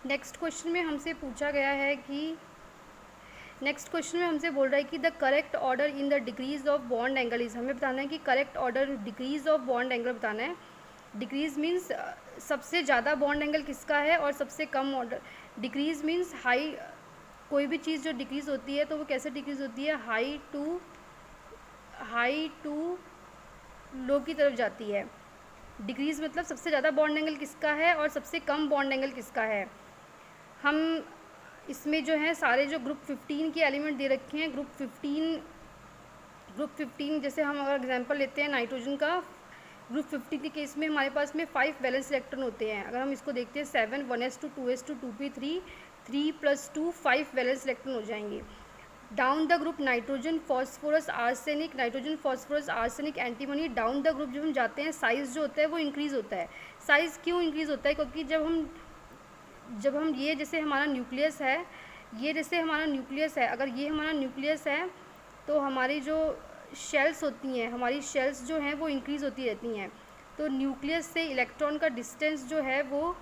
Next question में हमसे पूछा गया है कि नेक्स्ट क्वेश्चन में हमसे बोल रहा है कि the correct order in the decrease of bond angle is, हमें बताना है कि correct order decrease of bond angle बताना है। डिक्रीज मीन्स सबसे ज़्यादा बॉन्ड एंगल किसका है और सबसे कम ऑर्डर। डिक्रीज मीन्स हाई, कोई भी चीज़ जो डिक्रीज होती है तो वो कैसे डिक्रीज होती है, हाई टू लो की तरफ जाती है। डिक्रीज मतलब सबसे ज़्यादा बॉन्ड एंगल किसका है और सबसे कम बॉन्ड एंगल किसका है। हम इसमें जो है सारे जो ग्रुप 15 के एलिमेंट दे रखे हैं, ग्रुप 15 जैसे हम अगर एग्जांपल लेते हैं नाइट्रोजन का, ग्रुप 15 के केस में हमारे पास में 5 वैलेंस इलेक्ट्रॉन होते हैं। अगर हम इसको देखते हैं 7 1s2 2s2 2p3 3 + 2 5 valence electron हो जाएंगे। Down the group nitrogen phosphorus arsenic, nitrogen phosphorus arsenic antimony, down the group जब हम जाते हैं साइज़ जो होता है वो इंक्रीज़ होता है। साइज़ क्यों इंक्रीज़ होता है, क्योंकि जब हम ये जैसे हमारा न्यूक्लियस है, अगर ये हमारा न्यूक्लियस है तो हमारी जो शेल्स होती हैं, हमारी शेल्स जो हैं वो इंक्रीज़ होती रहती हैं। तो न्यूक्लियस से इलेक्ट्रॉन का डिस्टेंस जो है वो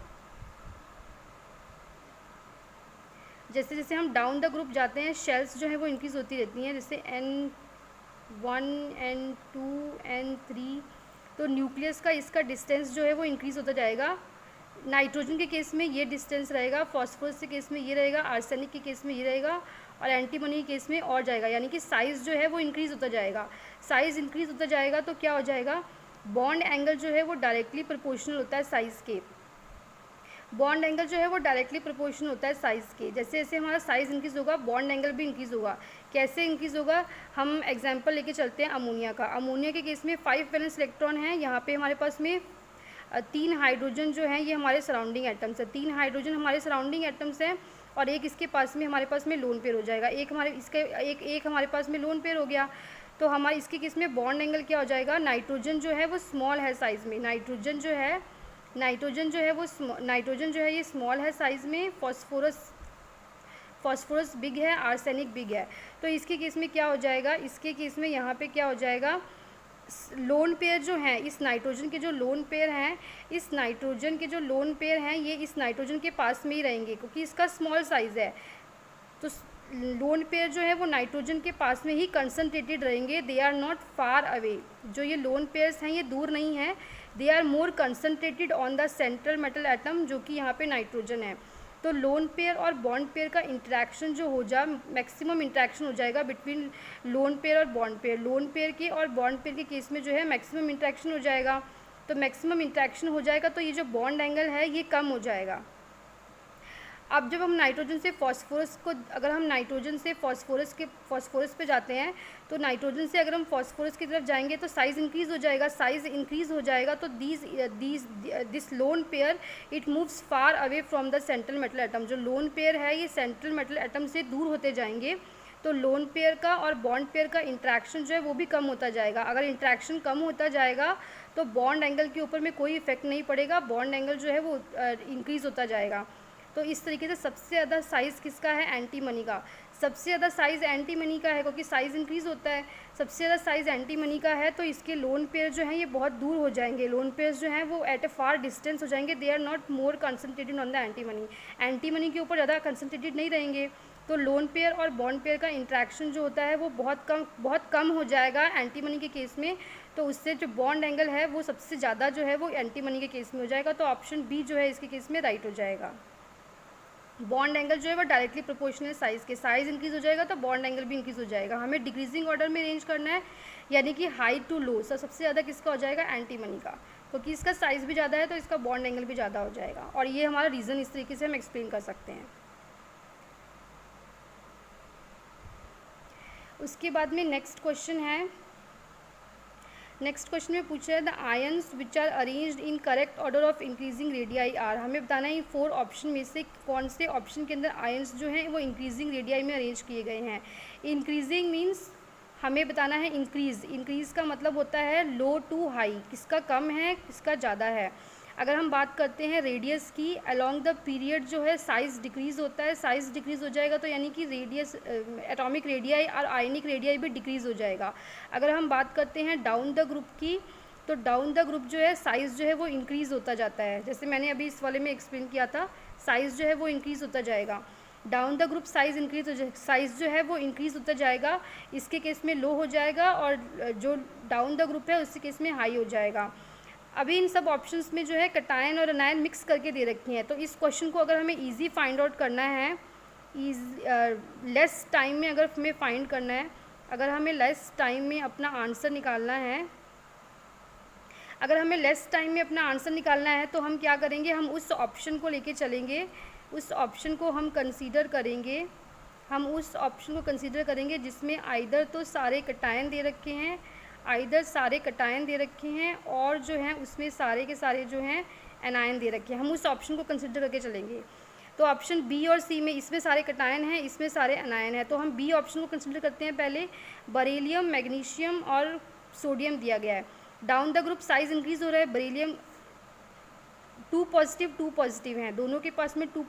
जैसे जैसे हम डाउन द ग्रुप जाते हैं शेल्स जो है वो इंक्रीज़ होती रहती हैं, जैसे N1 N2 N3। तो न्यूक्लियस का इसका डिस्टेंस जो है वो इंक्रीज़ होता जाएगा। नाइट्रोजन के केस में ये डिस्टेंस रहेगा, फॉस्फोरस के केस में ये रहेगा, आर्सेनिक के केस में ये रहेगा और एंटीमनी के केस में और जाएगा। यानी कि साइज़ जो है वो इंक्रीज़ होता जाएगा। साइज़ इंक्रीज़ होता जाएगा तो क्या हो जाएगा, बॉन्ड एंगल जो है वो डायरेक्टली प्रोपोर्शनल होता है साइज़ के। बॉन्ड एंगल जो है वो डायरेक्टली प्रोपोर्शनल होता है साइज़ के। जैसे जैसे हमारा साइज़ इंक्रीज़ होगा बॉन्ड एंगल भी इंक्रीज़ होगा। कैसे इंक्रीज़ होगा, हम एग्जांपल लेके चलते हैं अमोनिया का। अमोनिया के केस में 5 वैलेंस इलेक्ट्रॉन हैं, यहाँ पे हमारे पास में 3 हाइड्रोजन जो हैं ये हमारे सराउंडिंग एटम्स है। 3 हाइड्रोजन हमारे सराउंडिंग एटम्स हैं और एक इसके पास में हमारे पास में लोन पेयर हो जाएगा। एक हमारे पास में लोन पेयर हो गया तो हमारे इसके केस में बॉन्ड एंगल क्या हो जाएगा, नाइट्रोजन जो है वो स्मॉल है साइज़ में, नाइट्रोजन जो है ये स्मॉल है साइज़ में, फॉस्फोरस बिग है, आर्सेनिक बिग है। तो इसके केस में क्या हो जाएगा, इसके केस में यहाँ पे क्या हो जाएगा, लोन पेयर जो हैं, इस नाइट्रोजन के जो लोन पेयर हैं ये इस नाइट्रोजन के पास में ही रहेंगे क्योंकि इसका स्मॉल साइज़ है। तो लोन पेयर जो है वो नाइट्रोजन के पास में ही कंसनट्रेटेड रहेंगे। They are not far away, जो ये लोन पेयर्स हैं ये दूर नहीं है। They are more concentrated on the central metal atom जो कि यहाँ पे नाइट्रोजन है। तो लोन पेयर और बॉन्ड पेयर का इंटरेक्शन जो हो जा, मैक्सिमम इंटरेक्शन हो जाएगा बिटवीन लोन पेयर और बॉन्ड पेयर। लोन पेयर के और बॉन्ड पेयर के केस में जो है मैक्सिमम इंटरेक्शन हो जाएगा। तो मैक्सिमम इंटरेक्शन हो जाएगा तो ये जो बॉन्ड एंगल है ये कम हो जाएगा। अब जब हम नाइट्रोजन से फॉस्फोरस को, अगर हम नाइट्रोजन से फॉस्फोरस पे जाते हैं तो नाइट्रोजन से अगर हम फॉस्फोरस की तरफ जाएंगे तो साइज़ इंक्रीज़ हो जाएगा। तो this lone pair it moves far away from the central metal atom. जो लोन पेयर है ये सेंट्रल मेटल एटम से दूर होते जाएंगे। तो लोन पेयर का और बॉन्ड पेयर का इंट्रैक्शन जो है वो भी कम होता जाएगा। अगर इंट्रैक्शन कम होता जाएगा तो बॉन्ड एंगल के ऊपर में कोई इफेक्ट नहीं पड़ेगा, बॉन्ड एंगल जो है वो इंक्रीज़ होता जाएगा। तो इस तरीके से सबसे ज़्यादा साइज़ किसका है, एंटीमनी का। सबसे ज़्यादा साइज़ एंटीमनी का है क्योंकि साइज़ इंक्रीज़ होता है। सबसे ज़्यादा साइज़ एंटीमनी का है तो इसके लोन पेयर जो हैं ये बहुत दूर हो जाएंगे। लोन पेयर्स जो हैं वो एट ए फार डिस्टेंस हो जाएंगे। They are not more concentrated on the antimony. Antimony के ऊपर ज़्यादा कंसनट्रेटेड नहीं रहेंगे। तो लोन पेयर और बॉन्ड पेयर का इंट्रैक्शन जो होता है वो बहुत कम हो जाएगा एंटीमनी के केस में। तो उससे जो बॉन्ड एंगल है वो सबसे ज़्यादा जो है वो एंटीमनी के केस में हो जाएगा। तो ऑप्शन बी जो है इसके केस में राइट हो जाएगा। बॉन्ड एंगल जो है वो डायरेक्टली प्रोपोर्शनल साइज़ के, साइज़ इंक्रीज़ हो जाएगा तो बॉन्ड एंगल भी इंक्रीज़ हो जाएगा। हमें डिक्रीजिंग ऑर्डर में अरेंज करना है, यानी कि हाई टू लो। सबसे ज़्यादा किसका हो जाएगा, एंटीमनी का, क्योंकि इसका साइज़ भी ज़्यादा है तो इसका बॉन्ड एंगल भी ज़्यादा हो जाएगा। और ये हमारा रीज़न इस तरीके से हम एक्सप्लेन कर सकते हैं। उसके बाद में नेक्स्ट क्वेश्चन में पूछा है the ions which are arranged in correct order of increasing radii are. हमें बताना है इन 4 ऑप्शन में से कौन से ऑप्शन के अंदर आयंस जो हैं वो इंक्रीजिंग रेडियाई में अरेंज किए गए हैं। इंक्रीजिंग मीन्स हमें बताना है इंक्रीज़ का मतलब होता है लो टू हाई, किसका कम है किसका ज़्यादा है। अगर हम बात करते हैं रेडियस की, अलोंग द पीरियड जो है साइज़ डिक्रीज़ होता है, साइज़ डिक्रीज़ हो जाएगा तो यानी कि रेडियस एटॉमिक रेडियाई और आयनिक रेडियाई भी डिक्रीज़ हो जाएगा। अगर हम बात करते हैं डाउन द ग्रुप की, तो डाउन द ग्रुप जो है साइज़ जो है वो इंक्रीज़ होता जाता है। जैसे मैंने अभी इस वाले में एक्सप्लेन किया था, साइज़ जो है वो इंक्रीज़ होता जाएगा। Down the group size size जो है वो इंक्रीज़ होता जाएगा, इसके केस में लो हो जाएगा, और जो डाउन द ग्रुप है उसके केस में हाई हो जाएगा। अभी इन सब ऑप्शंस में जो है कटायन और अनायन मिक्स करके दे रखी हैं, तो इस क्वेश्चन को अगर हमें ईजी फाइंड आउट करना है, लेस टाइम में अगर हमें फाइंड करना है, अगर हमें लेस टाइम में अपना आंसर निकालना है, अगर हमें लेस टाइम में अपना आंसर निकालना है तो हम क्या करेंगे, हम उस ऑप्शन को लेके चलेंगे, उस ऑप्शन को हम कंसीडर करेंगे, हम उस ऑप्शन को कंसीडर करेंगे जिसमें आइदर तो सारे कटायन दे रखे हैं, आइदर सारे कटायन दे रखे हैं, और जो हैं उसमें सारे के सारे जो हैं एनायन दे रखे हैं। हम उस ऑप्शन को कंसीडर करके चलेंगे। तो ऑप्शन बी और सी में इसमें सारे कटायन हैं, इसमें सारे एनायन हैं, तो हम बी ऑप्शन को कंसीडर करते हैं पहले। बरीलियम, मैग्नीशियम और सोडियम दिया गया है। Down the group size increase हो रहा है, बरीलियम 2 पॉजिटिव हैं, दोनों के पास में 2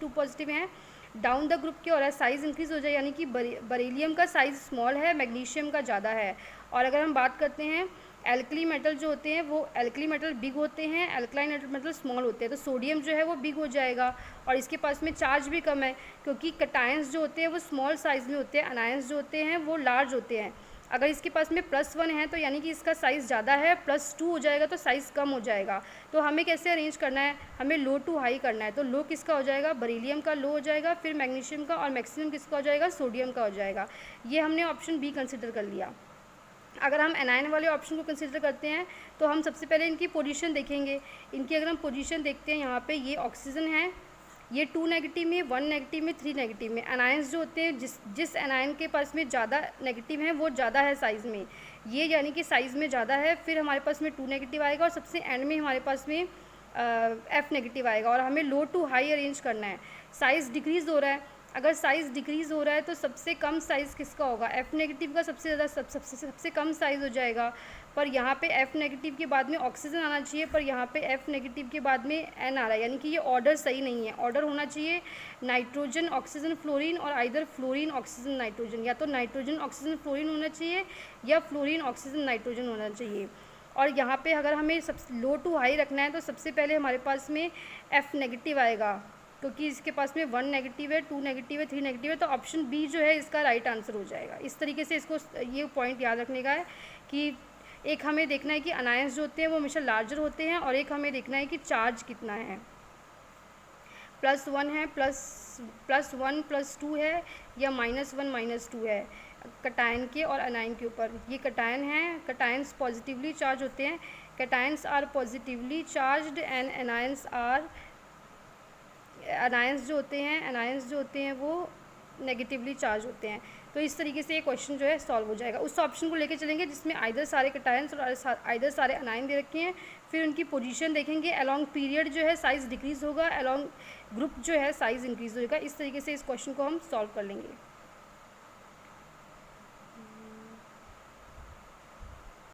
पॉजिटिव हैं। डाउन द ग्रुप क्या हो रहा है, साइज़ इंक्रीज़ हो जाए, यानी कि बरीलियम का साइज़ स्मॉल है, मैग्नीशियम का ज़्यादा है। और अगर हम बात करते हैं एल्कली मेटल जो होते हैं वो एल्कली मेटल बिग होते हैं, एल्कलाइन मेटल स्मॉल होते हैं, तो सोडियम जो है वो बिग हो जाएगा, और इसके पास में चार्ज भी कम है, क्योंकि कटायंस जो होते हैं वो स्मॉल साइज़ में होते हैं, अनायंस जो होते हैं वो लार्ज होते हैं। अगर इसके पास में +1 है तो यानी कि इसका साइज़ ज़्यादा है, +2 हो जाएगा तो साइज़ कम हो जाएगा। तो हमें कैसे अरेंज करना है, हमें लो टू हाई करना है। तो लो किसका हो जाएगा, बरीलियम का लो हो जाएगा, फिर मैग्नीशियम का, और मैक्सिमम किसका हो जाएगा, सोडियम का हो जाएगा। ये हमने ऑप्शन बी कंसिडर कर लिया। अगर हम एनायन वाले ऑप्शन को कंसिडर करते हैं तो हम सबसे पहले इनकी पोजीशन देखेंगे। इनकी अगर हम पोजीशन देखते हैं, यहाँ पे ये ऑक्सीजन है, ये 2 नेगेटिव में, 1 नेगेटिव में, 3 नेगेटिव में। एनायंस जो होते हैं, जिस एनायन के पास में ज़्यादा नेगेटिव है वो ज़्यादा है साइज़ में, ये यानी कि साइज़ में ज़्यादा है। फिर हमारे पास में 2 नेगेटिव आएगा, और सबसे एंड में हमारे पास में F नेगेटिव आएगा, और हमें लो टू हाई अरेंज करना है। साइज़ डिक्रीज़ हो रहा है, अगर साइज़ डिक्रीज़ हो रहा है तो सबसे कम साइज़ किसका होगा, F नेगेटिव का सबसे ज़्यादा सबसे कम साइज़ हो जाएगा। पर यहाँ पे F नेगेटिव के बाद में ऑक्सीजन आना चाहिए, पर यहाँ पे F नेगेटिव के बाद में N आ रहा है, यानी कि ये ऑर्डर सही नहीं है। ऑर्डर होना चाहिए नाइट्रोजन ऑक्सीजन फ्लोरीन, और आइदर फ्लोरीन ऑक्सीजन नाइट्रोजन, या तो नाइट्रोजन ऑक्सीजन फ्लोरीन होना चाहिए या फ्लोरीन ऑक्सीजन नाइट्रोजन होना चाहिए। और यहाँ पे अगर हमें सबसे लो टू हाई रखना है तो सबसे पहले हमारे पास में F नेगेटिव आएगा, क्योंकि इसके पास में 1 नेगेटिव है, 2 नेगेटिव है, 3 नेगेटिव है, तो ऑप्शन बी जो है इसका राइट आंसर हो जाएगा। इस तरीके से इसको ये पॉइंट याद रखने का है कि एक हमें देखना है कि अनायंस जो होते हैं वो हमेशा लार्जर होते हैं, और एक हमें देखना है कि चार्ज कितना है, +1 है, +1 +2 है, या -1 -2 है कटायन के और अनायन के ऊपर। ये कटायन हैं, कटायंस पॉजिटिवली चार्ज होते हैं, cations are positively charged, and anions are, anions जो होते हैं वो नेगेटिवली चार्ज होते हैं। तो इस तरीके से ये क्वेश्चन जो है सॉल्व हो जाएगा। उस ऑप्शन को लेके चलेंगे जिसमें आइदर सारे कटायंस और आइदर सारे अनायन दे रखे हैं, फिर उनकी पोजीशन देखेंगे। अलॉन्ग पीरियड जो है साइज़ डिक्रीज़ होगा, अलॉन्ग ग्रुप जो है साइज़ इंक्रीज़ होगा। इस तरीके से इस क्वेश्चन को हम सॉल्व कर लेंगे।